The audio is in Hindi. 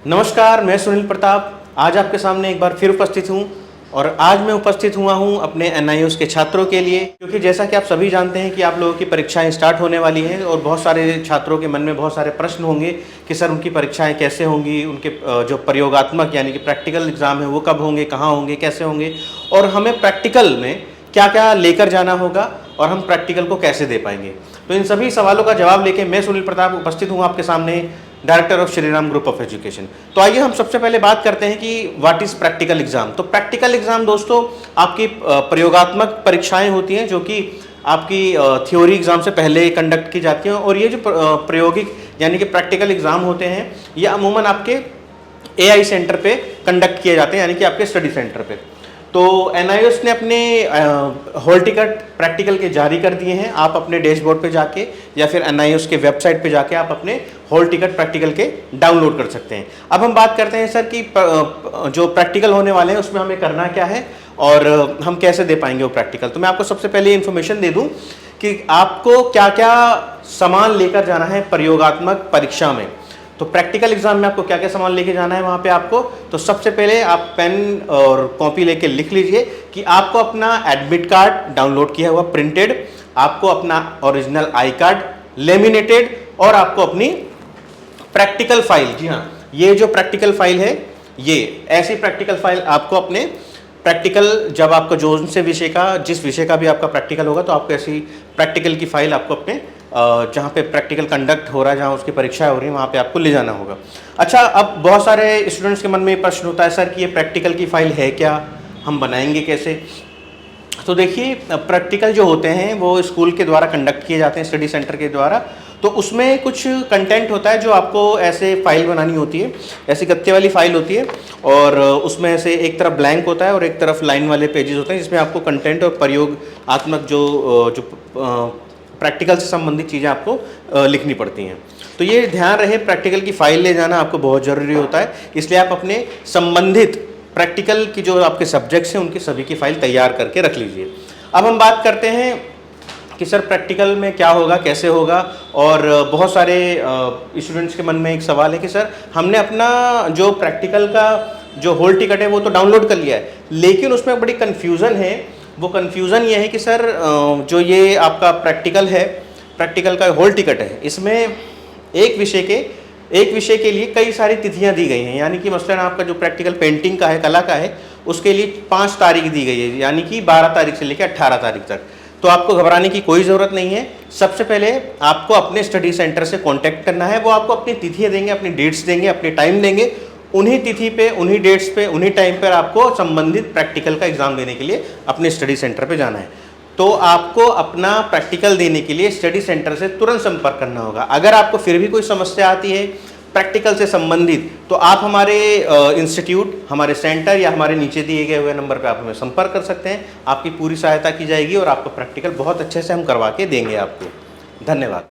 नमस्कार, मैं सुनील प्रताप आज आपके सामने एक बार फिर उपस्थित हूँ और आज मैं उपस्थित हुआ हूँ अपने एनआईओएस के छात्रों के लिए, क्योंकि जैसा कि आप सभी जानते हैं कि आप लोगों की परीक्षाएं स्टार्ट होने वाली हैं और बहुत सारे छात्रों के मन में बहुत सारे प्रश्न होंगे कि सर उनकी परीक्षाएं कैसे होंगी, उनके जो प्रयोगात्मक यानी कि प्रैक्टिकल एग्ज़ाम है वो कब होंगे, कहाँ होंगे, कैसे होंगे और हमें प्रैक्टिकल में क्या क्या लेकर जाना होगा और हम प्रैक्टिकल को कैसे दे पाएंगे। तो इन सभी सवालों का जवाब लेके मैं सुनील प्रताप उपस्थित हूँ आपके सामने, director of Shriram group of education. तो आइए हम सबसे पहले बात करते हैं कि व्हाट इज प्रैक्टिकल एग्जाम। तो प्रैक्टिकल एग्जाम दोस्तों आपकी प्रयोगात्मक परीक्षाएं होती हैं जो कि आपकी थ्योरी एग्जाम से पहले कंडक्ट की जाती हैं, और ये जो प्रायोगिक यानी कि प्रैक्टिकल एग्जाम होते हैं ये अमूमन आपके एआई सेंटर पे कंडक्ट किए जाते हैं, यानी कि आपके स्टडी सेंटर पे। तो एनआईओएस ने अपने हॉल टिकट प्रैक्टिकल के जारी कर दिए हैं। आप अपने डैशबोर्ड पे जाके या फिर एनआईओएस के वेबसाइट पे जाके आप अपने हॉल टिकट प्रैक्टिकल के डाउनलोड कर सकते हैं। अब हम बात करते हैं सर कि जो प्रैक्टिकल होने वाले हैं उसमें हमें करना क्या है और हम कैसे दे पाएंगे वो प्रैक्टिकल। तो मैं आपको सबसे पहले इन्फॉर्मेशन दे दूँ कि आपको क्या क्या सामान लेकर जाना है प्रयोगात्मक परीक्षा में। तो प्रैक्टिकल एग्जाम में आपको क्या क्या सामान लेके जाना है वहाँ पे आपको, तो सबसे पहले आप पेन और कॉपी लेके लिख लीजिए कि आपको अपना एडमिट कार्ड डाउनलोड किया हुआ प्रिंटेड, आपको अपना ओरिजिनल आई कार्ड लेमिनेटेड और आपको अपनी प्रैक्टिकल फाइल, जी हाँ ये जो प्रैक्टिकल फाइल है ये ऐसी प्रैक्टिकल फाइल आपको अपने प्रैक्टिकल जब आपका जो से विषय का जिस विषय का भी आपका प्रैक्टिकल होगा तो आपको ऐसी प्रैक्टिकल की फाइल आपको अपने जहाँ पे प्रैक्टिकल कंडक्ट हो रहा है, जहाँ उसकी परीक्षा हो रही है वहाँ पे आपको ले जाना होगा। अच्छा, अब बहुत सारे स्टूडेंट्स के मन में प्रश्न होता है सर कि ये प्रैक्टिकल की फाइल है क्या, हम बनाएंगे कैसे। तो देखिए प्रैक्टिकल जो होते हैं वो स्कूल के द्वारा कंडक्ट किए जाते हैं, स्टडी सेंटर के द्वारा। तो उसमें कुछ कंटेंट होता है जो आपको ऐसे फाइल बनानी होती है, ऐसी गत्ते वाली फाइल होती है और उसमें ऐसे एक तरफ ब्लैंक होता है और एक तरफ लाइन वाले पेजेस होते हैं जिसमें आपको कंटेंट और प्रयोगात्मक जो प्रैक्टिकल से संबंधित चीज़ें आपको लिखनी पड़ती हैं। तो ये ध्यान रहे प्रैक्टिकल की फ़ाइल ले जाना आपको बहुत ज़रूरी होता है, इसलिए आप अपने संबंधित प्रैक्टिकल की जो आपके सब्जेक्ट्स हैं उनकी सभी की फ़ाइल तैयार करके रख लीजिए। अब हम बात करते हैं कि सर प्रैक्टिकल में क्या होगा, कैसे होगा। और बहुत सारे स्टूडेंट्स के मन में एक सवाल है कि सर हमने अपना जो प्रैक्टिकल का जो हॉल टिकट है वो तो डाउनलोड कर लिया है, लेकिन उसमें बड़ी कन्फ्यूज़न है। वो कन्फ्यूज़न ये है कि सर जो ये आपका प्रैक्टिकल है, प्रैक्टिकल का हॉल टिकट है, इसमें एक विषय के लिए कई सारी तिथियां दी गई हैं। यानी कि मसलन आपका जो प्रैक्टिकल पेंटिंग का है, कला का है, उसके लिए 5 तारीख दी गई है, यानी कि 12 तारीख से लेकर 18 तारीख तक। तो आपको घबराने की कोई ज़रूरत नहीं है। सबसे पहले आपको अपने स्टडी सेंटर से कॉन्टैक्ट करना है, वो आपको अपनी तिथियाँ देंगे, अपनी डेट्स देंगे, अपने टाइम देंगे। उन्हीं तिथि पे, उन्हीं डेट्स पे, उन्हीं टाइम पर आपको संबंधित प्रैक्टिकल का एग्ज़ाम देने के लिए अपने स्टडी सेंटर पे जाना है। तो आपको अपना प्रैक्टिकल देने के लिए स्टडी सेंटर से तुरंत संपर्क करना होगा। अगर आपको फिर भी कोई समस्या आती है प्रैक्टिकल से संबंधित तो आप हमारे इंस्टीट्यूट, हमारे सेंटर या हमारे नीचे दिए गए हुए नंबर पर आप हमें संपर्क कर सकते हैं। आपकी पूरी सहायता की जाएगी और आपका प्रैक्टिकल बहुत अच्छे से हम करवा के देंगे आपको। धन्यवाद।